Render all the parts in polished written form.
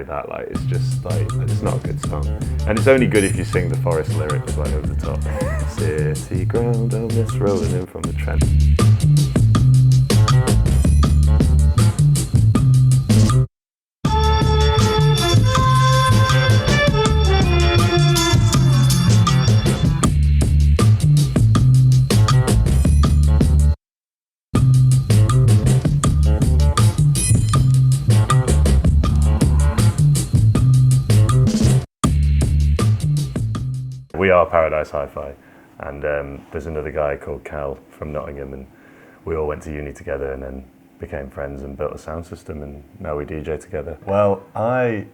That, like, it's just like, it's not a good song, and it's only good if you sing the Forest lyrics like over the top. City ground on this rolling in from the Trent. We are Paradise Hi-Fi, and there's another guy called Cal from Nottingham, and we all went to uni together and then became friends and built a sound system, and now we DJ together. Well, I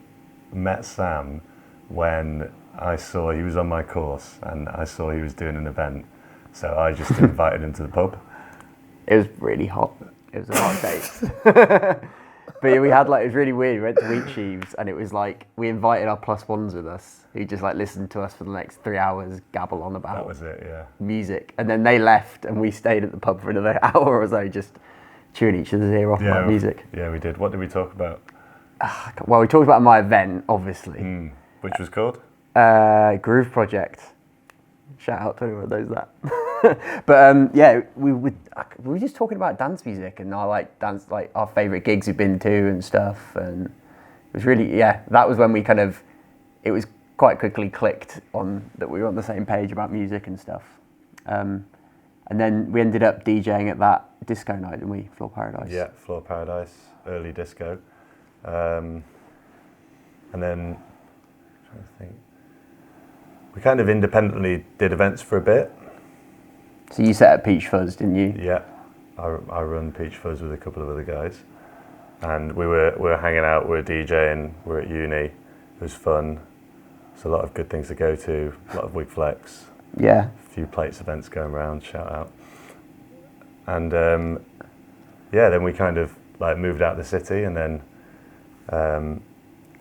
met Sam when I saw he was on my course and I saw he was doing an event, so I just invited him to the pub. It was really hot. It was a hot date. But yeah, we had like, it was really weird. We went to Wheat Sheaves and it was like, we invited our plus ones with us who just like listened to us for the next 3 hours, gabble on about That was it, yeah. music. And then they left and we stayed at the pub for another hour or so, just chewing each other's ear off about music. Yeah, we did. What did we talk about? Well, we talked about my event, obviously. Which was called? Groove Project. Shout out to anyone that knows that. But yeah, we were just talking about dance music and our favourite gigs we've been to and stuff, and it was really, yeah, that was when we kind of, it was quite quickly clicked on that we were on the same page about music and stuff. And then we ended up DJing at that disco night, didn't we? Floor Paradise. Yeah, Floor Paradise, early disco. And then, I'm trying to think, we kind of independently did events for a bit. So you set up Peach Fuzz, didn't you? Yeah, I run Peach Fuzz with a couple of other guys, and we were hanging out, we were DJing, we were at uni. It was fun. There's a lot of good things to go to, a lot of wig flex. Yeah. A few plates events going around, shout out. And yeah, then we kind of like moved out of the city, and then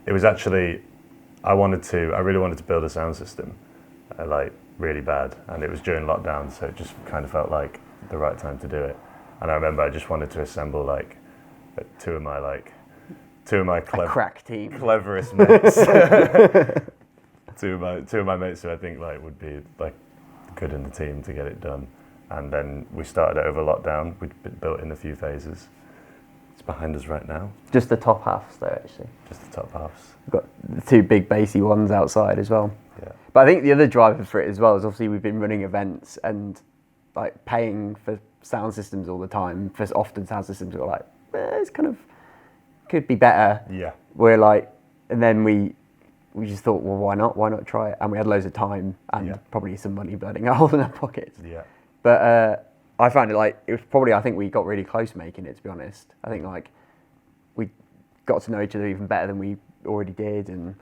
it was actually, I really wanted to build a sound system, like really bad, and it was during lockdown, so it just kind of felt like the right time to do it. And I remember I just wanted to assemble like two of my crack team, cleverest mates. two of my mates who I think like would be like good in the team to get it done. And then we started it over lockdown. We'd built in a few phases. It's behind us right now. Just the top halves though, actually. Just the top halves. We've got the two big bassy ones outside as well. Yeah. But I think the other driver for it as well is obviously we've been running events and like paying for sound systems all the time. For often sound systems are like, it's kind of, could be better. Yeah. We're like, and then we just thought, well, why not? Why not try it? And we had loads of time and probably some money burning a hole in our pockets. Yeah. But I found it like, it was probably, I think we got really close making it, to be honest. I think like we got to know each other even better than we already did, and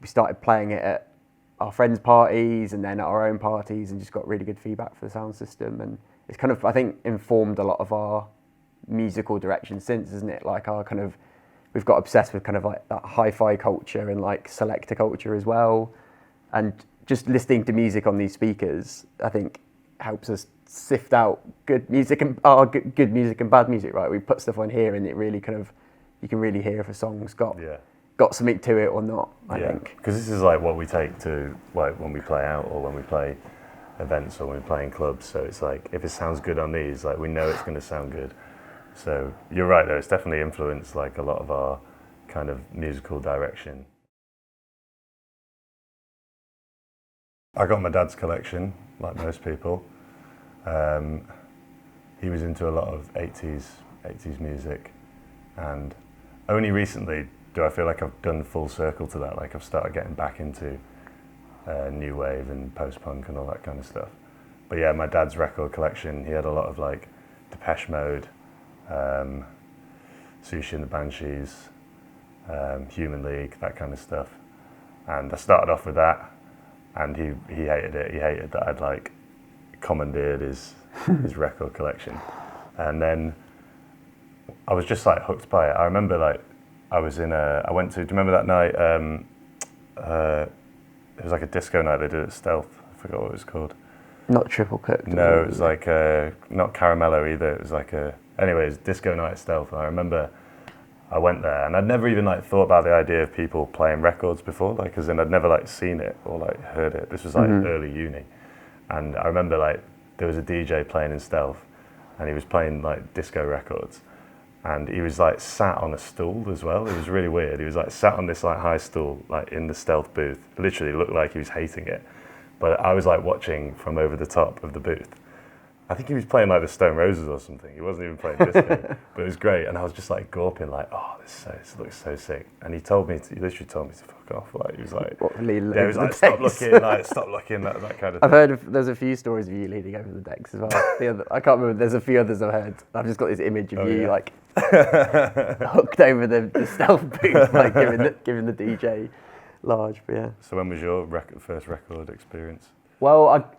we started playing it at our friends' parties and then at our own parties, and just got really good feedback for the sound system. And it's kind of, I think, informed a lot of our musical direction since, isn't it? Like our kind of, we've got obsessed with kind of like that hi-fi culture and like selector culture as well. And just listening to music on these speakers, I think, helps us sift out good music and good music and bad music, right? We put stuff on here and it really kind of, you can really hear if a song's got something to it or not, I think. Because this is like what we take to like when we play out or when we play events or when we play in clubs. So it's like, if it sounds good on these, like we know it's going to sound good. So you're right though, it's definitely influenced like a lot of our kind of musical direction. I got my dad's collection, like most people. He was into a lot of 80s music, and only recently do I feel like I've done full circle to that. Like I've started getting back into new wave and post-punk and all that kind of stuff. But yeah, my dad's record collection, he had a lot of like Depeche Mode, Sushi and the Banshees, Human League, that kind of stuff. And I started off with that, and he hated it. He hated that I'd like commandeered his record collection. And then I was just like hooked by it. I remember like I went to, do you remember that night? It was like a disco night they did at Stealth. I forgot what it was called. Not Triple Cooked. No, it was like not Caramello either. It was like anyways, disco night at Stealth. And I remember I went there, and I'd never even like thought about the idea of people playing records before, like as in I'd never like seen it or like heard it. This was like early uni, and I remember like there was a DJ playing in Stealth, and he was playing like disco records, and he was like sat on a stool as well. It was really weird. He was like sat on this like high stool like in the Stealth booth. Literally looked like he was hating it, but I was like watching from over the top of the booth. I think he was playing like the Stone Roses or something. He wasn't even playing disco, but it was great. And I was just like gawping, like, "Oh, this looks so sick." And he literally told me to fuck off. Like he was like, he was like, "Stop looking," that kind of thing. I've heard there's a few stories of you leaning over the decks as well. I can't remember. There's a few others I've heard. I've just got this image of you like hooked over the Stealth booth, like giving the DJ large. But yeah. So when was your first record experience? Well,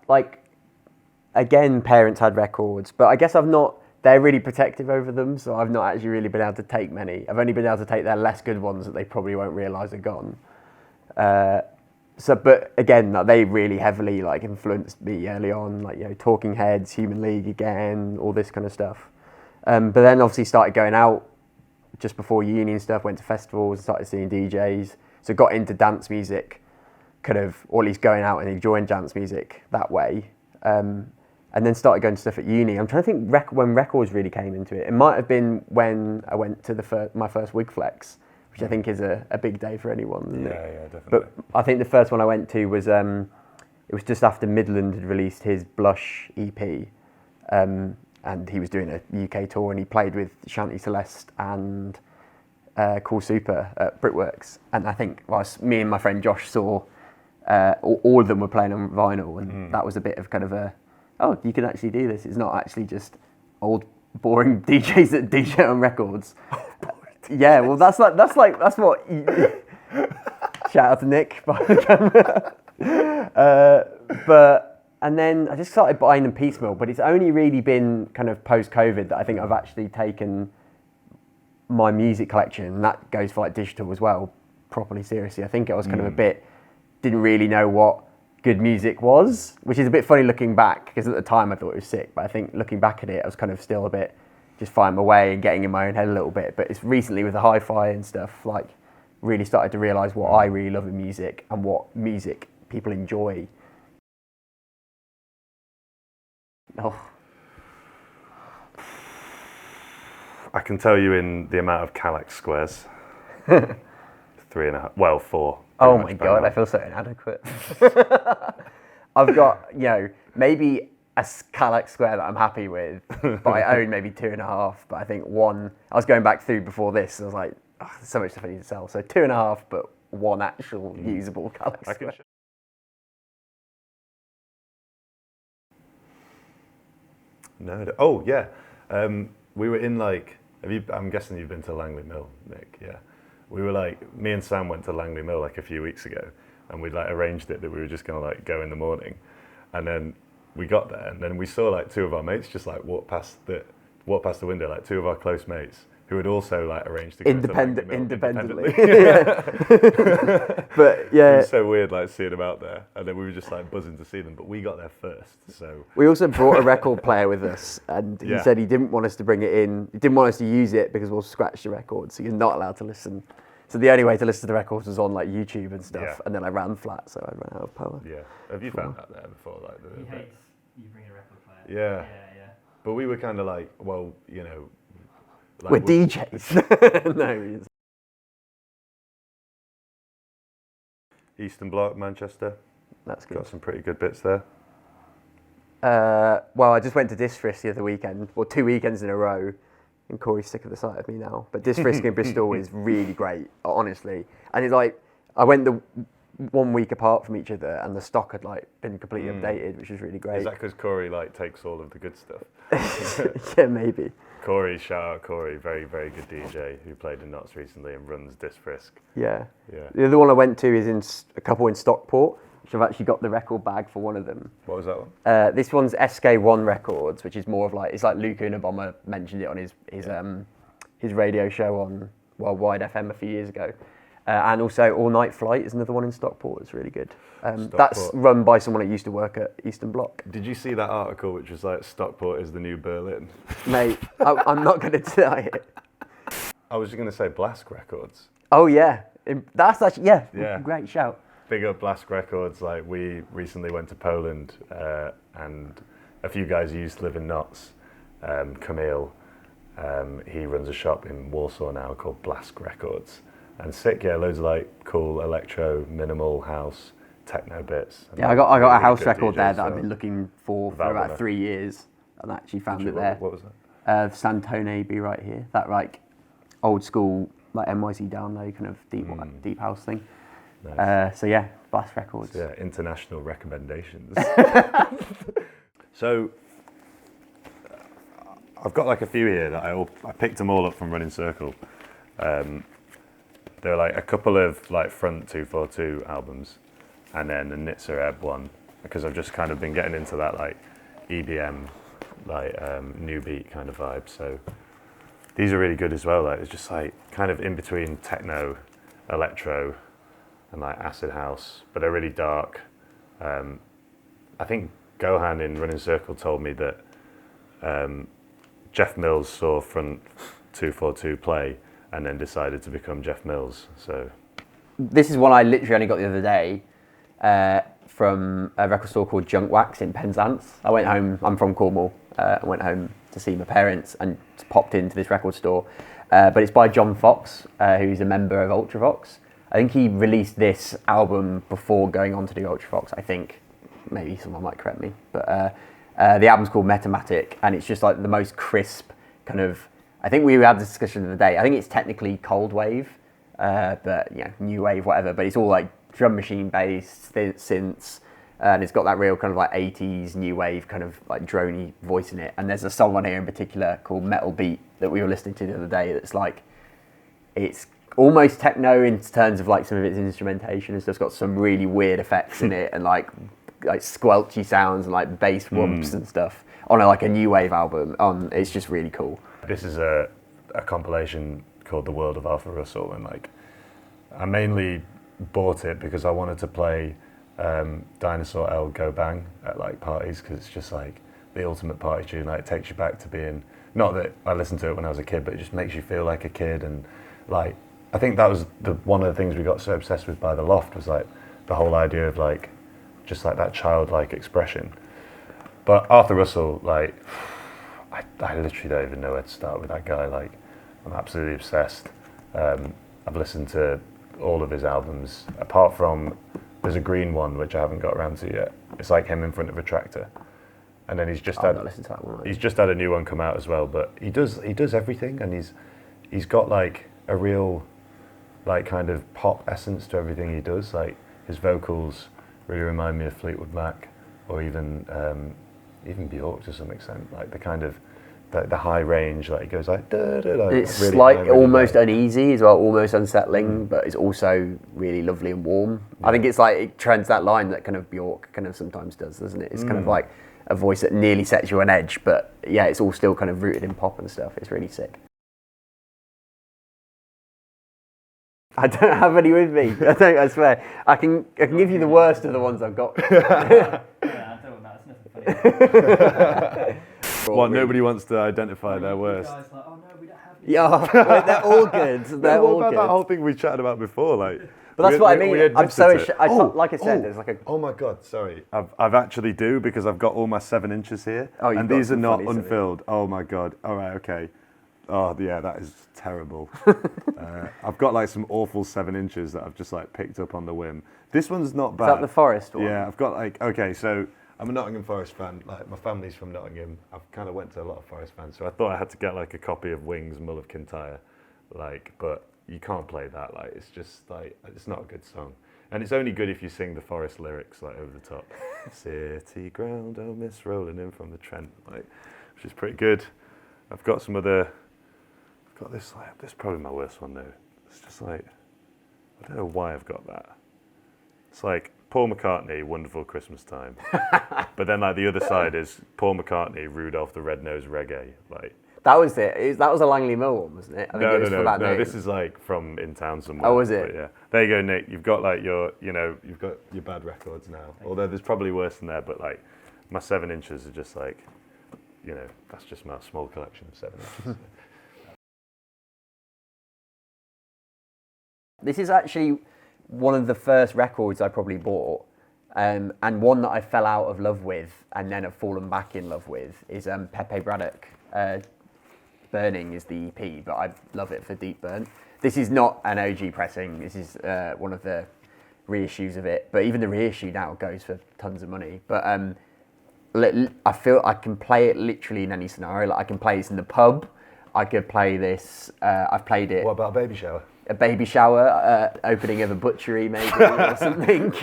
again, parents had records, but I guess they're really protective over them, so I've not actually really been able to take many. I've only been able to take their less good ones that they probably won't realise are gone. But again, like, they really heavily like influenced me early on, like, you know, Talking Heads, Human League again, all this kind of stuff. But then obviously started going out just before uni and stuff, went to festivals, started seeing DJs, so got into dance music, kind of, or at least going out and enjoying dance music that way. And then started going to stuff at uni. I'm trying to think when records really came into it. It might have been when I went to my first Wig Flex, which I think is a big day for anyone, isn't it? Yeah, definitely. But I think the first one I went to was, it was just after Midland had released his Blush EP, and he was doing a UK tour, and he played with Shanty Celeste and Cool Super at Brickworks. And I think me and my friend Josh saw all of them were playing on vinyl, and that was a bit of kind of oh, you can actually do this. It's not actually just old boring DJs that DJ on records. Yeah, well, that's what. Shout out to Nick behind the camera. And then I just started buying them piecemeal. But it's only really been kind of post-COVID that I think I've actually taken my music collection, and that goes for like digital as well, properly seriously. I think I was kind of didn't really know what good music was, which is a bit funny looking back, because at the time I thought it was sick, but I think looking back at it, I was kind of still a bit just finding my way and getting in my own head a little bit. But it's recently with the hi-fi and stuff, like, really started to realise what I really love in music and what music people enjoy. Oh. I can tell you in the amount of Calyx squares. 3.5, well, 4. Oh my God, I feel so inadequate. I've got, maybe a Calyx square that I'm happy with, but I own maybe 2.5. But I think one, I was going back through before this, I was like, oh, there's so much stuff I need to sell. So 2.5, but one actual usable Calyx square. No. Oh yeah. We were in like. I'm guessing you've been to Langley Mill, Nick. Yeah. We were like, me and Sam went to Langley Mill like a few weeks ago, and we'd like arranged it that we were just gonna like go in the morning, and then we got there, and then we saw like 2 of our mates just like walk past the window, like 2 of our close mates who had also like arranged to go independently. But yeah, it was so weird like seeing them out there, and then we were just like buzzing to see them, but we got there first. So we also brought a record player with us, and he said he didn't want us to bring it in. He didn't want us to use it because we'll scratch the record, so you're not allowed to listen. So the only way to listen to the records was on like YouTube and stuff, and then I ran flat, so I ran out of power. Yeah. Have you found that there before? Like he hates you bring a record player. Yeah. Yeah. But we were kind of like, well, like we're DJs. No. Eastern Bloc, Manchester. That's good. Got some pretty good bits there. Well, I just went to Disc Frisk the other weekend, or 2 weekends in a row, and Corey's sick of the sight of me now. But Disc Frisk in Bristol is really great, honestly. And it's like, I went the 1 week apart from each other, and the stock had like been completely updated, which was really great. Is that because Corey like takes all of the good stuff? Yeah, maybe. Corey, shout out Corey, very, very good DJ who played in Knots recently and runs Disc Frisk. Yeah. The other one I went to is in a couple in Stockport, which I've actually got the record bag for one of them. What was that one? This one's SK1 Records, which is more of like, it's like Luke Unabomber mentioned it on his radio show on Worldwide FM a few years ago. And also All Night Flight is another one in Stockport. It's really good. That's Stockport. run by someone that used to work at Eastern Bloc. Did you see that article which was like Stockport is the new Berlin? Mate, I'm not going to deny it. I was just going to say Blask Records. Oh yeah, that's actually Yeah. great shout. Big up Blask Records. Like, we recently went to Poland, and a few guys who used to live in Notts, Camille, he runs a shop in Warsaw now called Blask Records. And sick, yeah, loads of like cool electro, minimal house, techno bits. And Yeah, I got a really house good record there DJs, that I've so- been looking for Without about winner. 3 years, and I actually found Did it you- there. What was that? Santone Be Right Here, that like old school like NYC download kind of deep house thing. Nice. So yeah, Blast Records. Yeah, international recommendations. So I've got like a few here that I picked them all up from Running Circle. There are like a couple of like Front 242 albums, and then the Nitzer Ebb one, because I've just kind of been getting into that like EBM, like new beat kind of vibe. So these are really good as well. Like, it's just like kind of in between techno, electro, and like acid house, but they're really dark. I think Gohan in Running Circle told me that Jeff Mills saw Front 242 play and then decided to become Jeff Mills. So This is one I literally only got the other day from a record store called Junk Wax in Penzance. I went home, I'm from Cornwall, I went home to see my parents and popped into this record store. But it's by John Fox, who's a member of Ultravox. I think he released this album before going on to do Ultravox, I think. Maybe someone might correct me. But the album's called Metamatic, and it's just like the most crisp kind of... I think we had this discussion the other day. I think it's technically cold wave, but you know, new wave, whatever. But it's all like drum machine based, synths, and it's got that real kind of like 80s new wave kind of like droney voice in it. And there's a song on here in particular called Metal Beat that we were listening to the other day. That's like, it's almost techno in terms of like some of its instrumentation and stuff. It's got some really weird effects in it and like squelchy sounds and like bass whoops and stuff on like a new wave album. It's just really cool. this is a compilation called The World of Arthur Russell, and like I mainly bought it because I wanted to play Dinosaur L Go Bang at like parties, because it's just like the ultimate party tune. Like, it takes you back to being, not that I listened to it when I was a kid, but it just makes you feel like a kid. And like, I think that was one of the things we got so obsessed with by The Loft, was like the whole idea of like just like that childlike expression. But Arthur Russell, like, I literally don't even know where to start with that guy. Like, I'm absolutely obsessed. I've listened to all of his albums, apart from, there's a green one which I haven't got around to yet. It's like him in front of a tractor, and then he's just I've not listened to that one. he's just had a new one come out as well. But he does everything, and he's got like a real like kind of pop essence to everything he does. Like, his vocals really remind me of Fleetwood Mac, or even Bjork to some extent. Like the kind of the high range, like it goes like da, da, da, It's really like high, really almost low. uneasy as well, almost unsettling, but it's also really lovely and warm. I think it's like it trends that line that kind of Bjork kind of sometimes does, doesn't it? It's kind of like a voice that nearly sets you on edge, but yeah, it's all still kind of rooted in pop and stuff. It's really sick. I don't have any with me. I swear. I can give you the worst of the ones I've got. Yeah, I don't know. It's nothing funny. What, nobody wants to identify their You worst? guys like, oh no, we don't have any. Yeah, well, they're all good. They're What all about good. that whole thing we chatted about before? Like, But that's what I we mean. I'm admitted so it. like I said, there's like a. Oh my god, sorry. I've actually do, because I've got all my 7 inches here, Oh, you've and got these are some not funny stuff. unfilled. Oh my god. All right, okay. Oh yeah, that is terrible. I've got like some awful 7 inches that I've just like picked up on the whim. This one's not bad. Is that the Forest one? Yeah, I've got like, okay, so I'm a Nottingham Forest fan. Like, my family's from Nottingham. I've kind of went to a lot of Forest fans, so I thought I had to get like a copy of Wings, Mull of Kintyre. Like, but you can't play that. Like, it's just like, it's not a good song. And it's only good if you sing the Forest lyrics like over the top. City ground, oh miss rolling in from the Trent, like, which is pretty good. I've got some other. I've got this. Like, this is probably my worst one though. It's just like, I don't know why I've got that. It's like Paul McCartney, Wonderful Christmas Time, but then like the other side is Paul McCartney, Rudolph the Red-Nosed Reggae. Like, That was it. That was a Langley Mill one, wasn't it? I think it was for that no. name. This is like from in town somewhere. Oh, was it? But yeah. There you go, Nick. You've got like you've got your bad records now. Although there's probably worse than that, but like my 7 inches are just like, that's just my small collection of 7 inches. This is actually one of the first records I probably bought, and one that I fell out of love with and then have fallen back in love with is Pepe Braddock. Burning is the EP, but I love it for Deep Burn. This is not an OG pressing. This is one of the reissues of it, but even the reissue now goes for tons of money. But I feel I can play it literally in any scenario. Like I can play this in the pub. I could play this. I've played it. What about a baby shower? A baby shower, opening of a butchery maybe or something.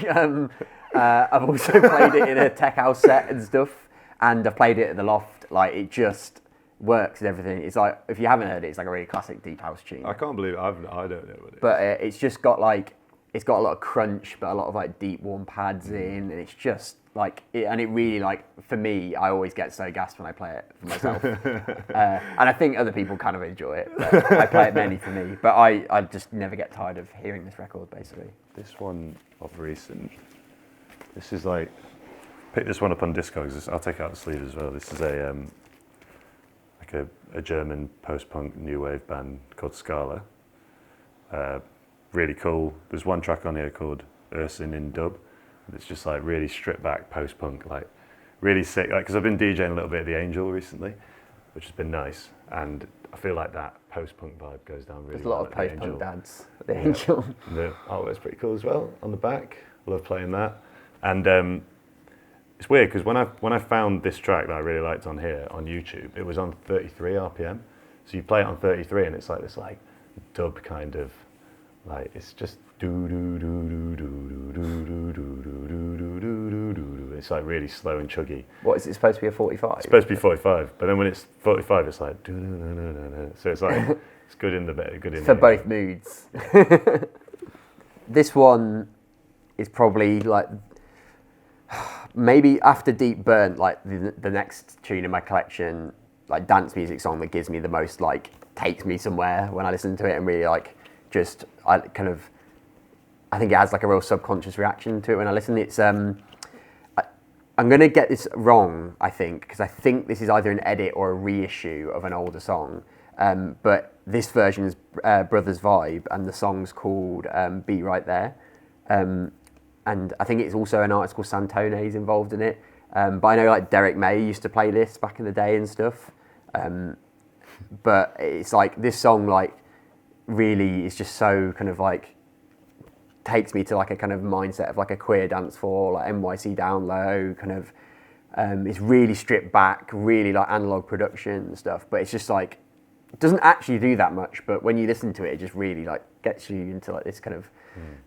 I've also played it in a tech house set and stuff, and I've played it at the Loft. Like it just works and everything. It's like, if you haven't heard it, it's like a really classic deep house tune. I can't believe I don't know what it is. But it's just got like, it's got a lot of crunch, but a lot of like deep warm pads in, and it's just like, and it really like, for me, I always get so gassed when I play it for myself. And I think other people kind of enjoy it, but I play it mainly for me. But I just never get tired of hearing this record, basically. This one of recent, this is like, pick this one up on Discogs. I'll take out the sleeve as well. This is a German post-punk new wave band called Scala. Really cool. There's one track on here called Ursin in Dub. It's just like really stripped back post-punk, like really sick. Like, because I've been DJing a little bit at the Angel recently, which has been nice, and I feel like that post-punk vibe goes down really well. There's a lot of post-punk dads at the Yeah. Angel. And the artwork's pretty cool as well on the back. Love playing that, and it's weird because when I found this track that I really liked on here on YouTube, it was on 33 RPM. So you play it on 33, and it's like this like dub kind of, like it's just do do do do do do do do do do do do do. It's like really slow and chuggy. What is it supposed to be, a 45? It's supposed to be 45, but then when it's 45, it's like do do do do do. So it's like it's good in the bit, good in for the both moods. This one is probably like, maybe after Deep Burn, like the next tune in my collection, like dance music song that gives me the most, like takes me somewhere when I listen to it, and really like just I think it has like a real subconscious reaction to it when I listen. It's I'm gonna get this wrong, I think, because I think this is either an edit or a reissue of an older song. But this version is Brothers Vibe, and the song's called Be Right There. And I think it's also an artist called Santone's involved in it. But I know like Derek May used to play this back in the day and stuff. But it's like this song like really is just so kind of like takes me to like a kind of mindset of like a queer dance floor, like NYC Down Low kind of. It's really stripped back, really like analog production and stuff. But it's just like, it doesn't actually do that much, but when you listen to it, it just really like gets you into like this kind of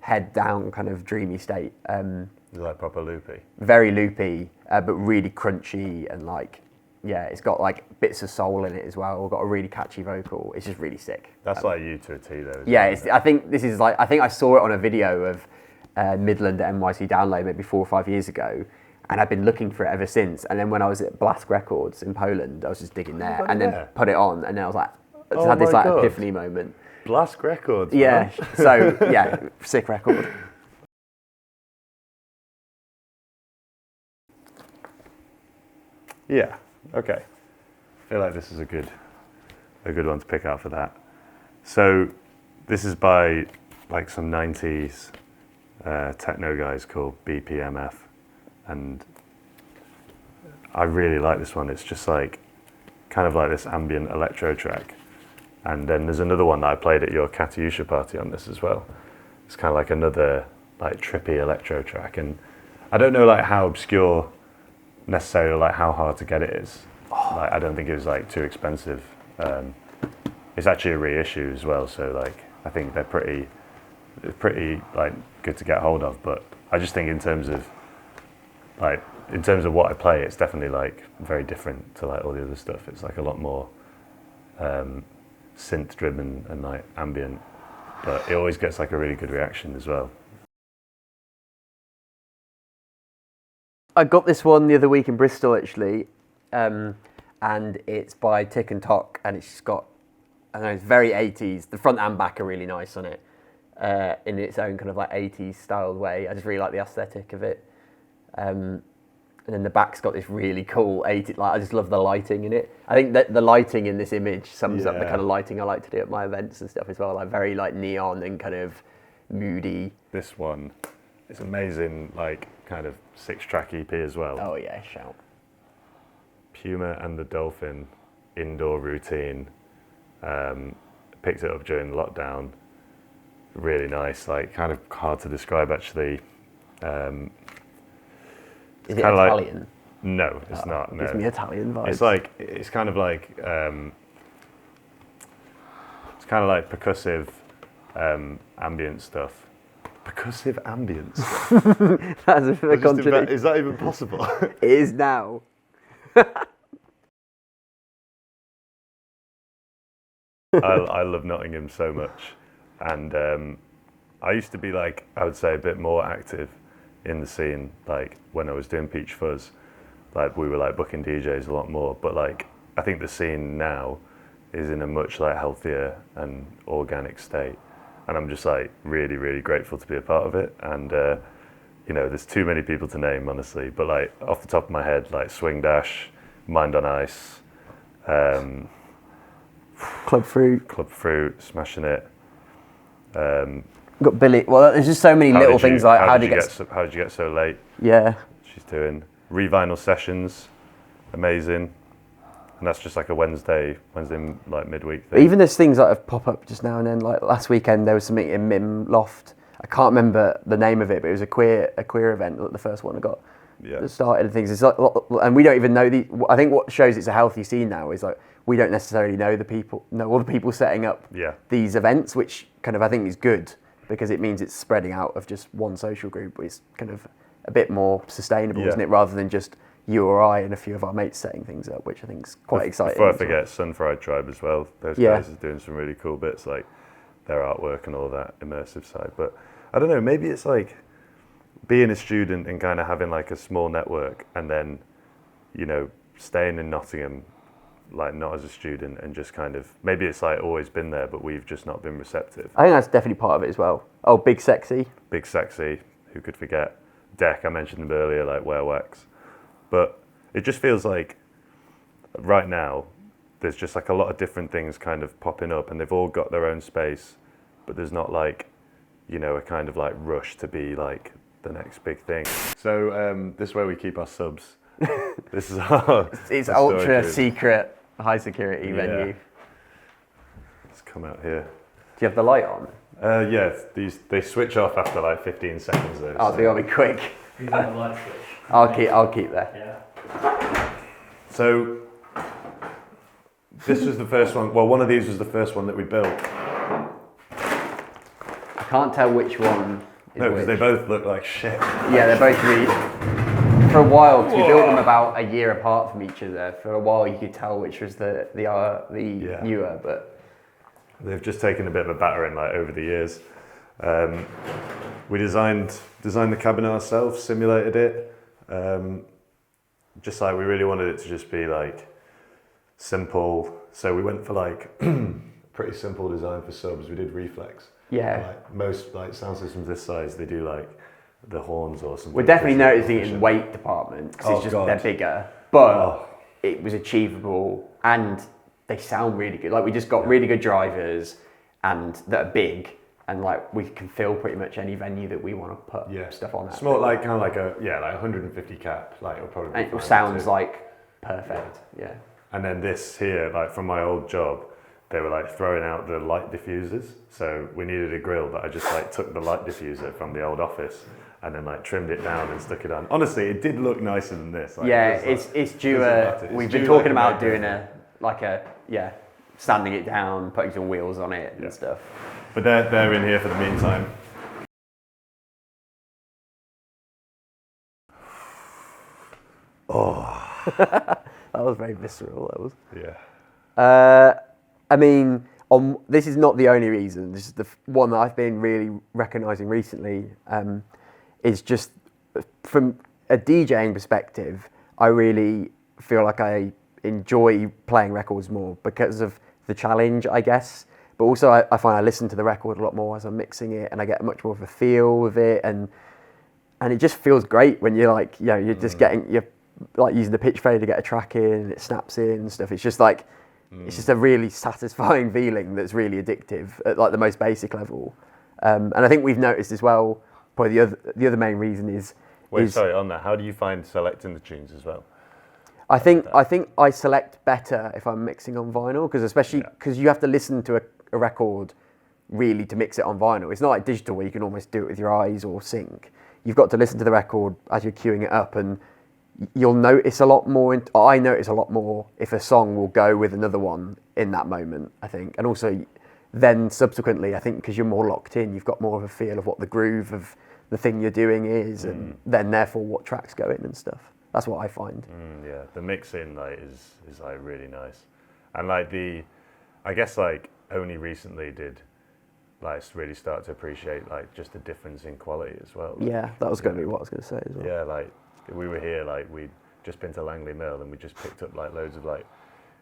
head down kind of dreamy state. It's like proper loopy. Very loopy, but really crunchy, and like, yeah, it's got like bits of soul in it as well. Got a really catchy vocal. It's just really sick. That's like you to a T though. Yeah, I think this is like, I think I saw it on a video of Midland at NYC Download maybe 4 or 5 years ago, and I've been looking for it ever since. And then when I was at Blask Records in Poland, I was just digging there, and then put it on, and then I was like, I just had this like epiphany moment. Blask Records. Yeah. So yeah, sick record. Yeah. Okay. I feel like this is a good one to pick out for that. So this is by like some 90s techno guys called BPMF, and I really like this one. It's just like kind of like this ambient electro track. And then there's another one that I played at your Katyusha party on this as well. It's kind of like another like trippy electro track, and I don't know like how obscure necessarily, like how hard to get it is. Like I don't think it was like too expensive. It's actually a reissue as well, so like I think they're pretty like good to get hold of. But I just think in terms of what I play, it's definitely like very different to like all the other stuff. It's like a lot more synth driven and like ambient, but it always gets like a really good reaction as well. I got this one the other week in Bristol actually, and and it's by Tick and Tock, and it's just got, I don't know, it's very 80s. The front and back are really nice on it, in its own kind of like 80s styled way. I just really like the aesthetic of it. And then the back's got this really cool 80s, like I just love the lighting in it. I think that the lighting in this image sums up the kind of lighting I like to do at my events and stuff as well, like very like neon and kind of moody. This one is amazing, like kind of 6-track EP as well. Oh yeah, shout. Puma and the Dolphin indoor routine. Picked it up during lockdown. Really nice, like kind of hard to describe actually. Is it Italian? Like, no, it's not. No. Gives me Italian vibes. It's like it's kind of like percussive ambient stuff. Percussive ambient stuff. That's a bit of a contradiction. Is that even possible? It is now. I love Nottingham so much, and I used to be like, I would say, a bit more active in the scene, like when I was doing Peach Fuzz. Like we were like booking DJs a lot more, but like I think the scene now is in a much like healthier and organic state, and I'm just like really, really grateful to be a part of it. And you know, there's too many people to name, honestly, but like off the top of my head, like Swing Dash, Mind on Ice, Club Fruit, smashing it. Got Billy. Well, there's just so many little things like how did you get so late? Yeah. She's doing Revinyl Sessions, amazing, and that's just like a Wednesday like midweek thing. Even there's things that have pop up just now and then. Like last weekend, there was something in Mim Loft. I can't remember the name of it, but it was a queer event. Like the first one I got. That started and things. It's like, and we don't even know I think what shows it's a healthy scene now is like we don't necessarily know all the people setting up these events, which kind of I think is good because it means it's spreading out of just one social group. It's kind of a bit more sustainable, isn't it? Rather than just you or I and a few of our mates setting things up, which I think is quite exciting. Before I forget, Sunfried Tribe as well. Those guys are doing some really cool bits, like their artwork and all that immersive side. But I don't know, maybe it's like being a student and kind of having like a small network, and then, you know, staying in Nottingham, like not as a student, and just kind of, maybe it's like always been there, but we've just not been receptive. I think that's definitely part of it as well. Oh, Big Sexy, who could forget? Deck, I mentioned them earlier, like Werewax. But it just feels like right now there's just like a lot of different things kind of popping up, and they've all got their own space, but there's not like, you know, a kind of like rush to be like the next big thing. So this is where we keep our subs. This is our it's ultra secret, high security venue. Let's come out here. Do you have the light on? Yeah, they switch off after like 15 seconds though. Oh, so you gotta be quick. Who's on the light switch? I'll keep there. Yeah. So this was the first one. Well, one of these was the first one that we built. I can't tell which one is No, because which. they both look like shit. Yeah, they're both really. For a while, we built them about a year apart from each other. For a while, you could tell which was the newer, but they've just taken a bit of a battering like over the years. We designed the cabinet ourselves, simulated it. Just like we really wanted it to just be like simple. So we went for like pretty simple design for subs. We did reflex. yeah. Like most like sound systems this size, they do like the horns or something. We're definitely noticing it in weight department because they're bigger, but it was achievable and they sound really good. Like we just got really good drivers and that are big, and like we can fill pretty much any venue that we want to put stuff on. Small, like kind of like like 150 cap, like it'll probably. And it sounds like perfect, yeah. And then this here, like from my old job, they were like throwing out the light diffusers. So we needed a grill, but I just like took the light diffuser from the old office and then like trimmed it down and stuck it on. Honestly, it did look nicer than this. Like, yeah, it's due we've been talking about doing sanding it down, putting some wheels on it and stuff. But they're in here for the meantime. That was very visceral, that was. Yeah. I mean, this is not the only reason. This is the one that I've been really recognising recently. Is just from a DJing perspective, I really feel like enjoy playing records more because of the challenge, I guess. But also I find I listen to the record a lot more as I'm mixing it, and I get much more of a feel with it, and it just feels great when you're like, you know, you're just you're like using the pitch fader to get a track in, and it snaps in and stuff. It's just like, it's just a really satisfying feeling that's really addictive at like the most basic level. And I think we've noticed as well, probably the other main reason is... Sorry, on that, how do you find selecting the tunes as well? I think I select better if I'm mixing on vinyl, because especially because you have to listen to a record really to mix it on vinyl. It's not like digital where you can almost do it with your eyes or sync. You've got to listen to the record as you're queuing it up, and you'll notice a lot more. I notice a lot more if a song will go with another one in that moment, I think. And also then subsequently, I think because you're more locked in, you've got more of a feel of what the groove of the thing you're doing is, and then therefore what tracks go in and stuff. That's what I find. Yeah, the mixing like is like really nice, and like I guess like only recently did like really start to appreciate like just the difference in quality as well. Yeah, that was going to be what I was going to say as well. Yeah, like we were here, like we'd just been to Langley Mill, and we just picked up like loads of like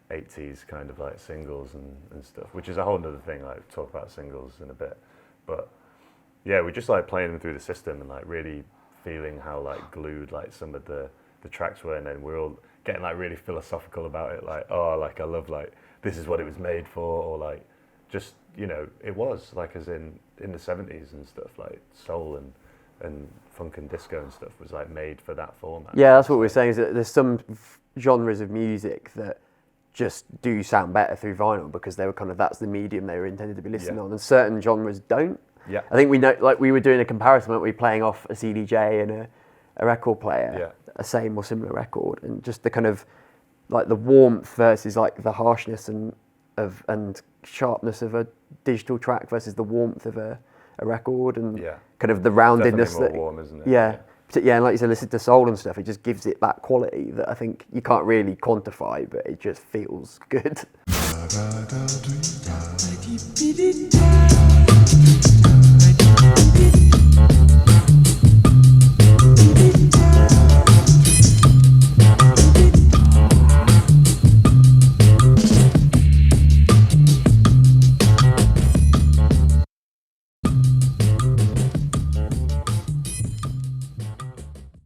80s kind of like singles and stuff, which is a whole other thing. Like talk about singles in a bit, but yeah, we just like playing them through the system and like really feeling how like glued like some of the tracks were, and then we're all getting like really philosophical about it, like, oh, like I love like this is what it was made for, or like just, you know, it was like as in the 70s and stuff, like soul and funk and disco and stuff was like made for that format. Yeah, that's what we're saying, is that there's some genres of music that just do sound better through vinyl because they were kind of, that's the medium they were intended to be listened on, and certain genres don't. Yeah, I think we know, like we were doing a comparison, weren't we, playing off a CDJ and a record player, a same or similar record, and just the kind of like the warmth versus like the harshness and sharpness of a digital track versus the warmth of a record, and kind of the roundedness. Definitely more warm, isn't it? Yeah, and like you said, listen to soul and stuff, it just gives it that quality that I think you can't really quantify, but it just feels good.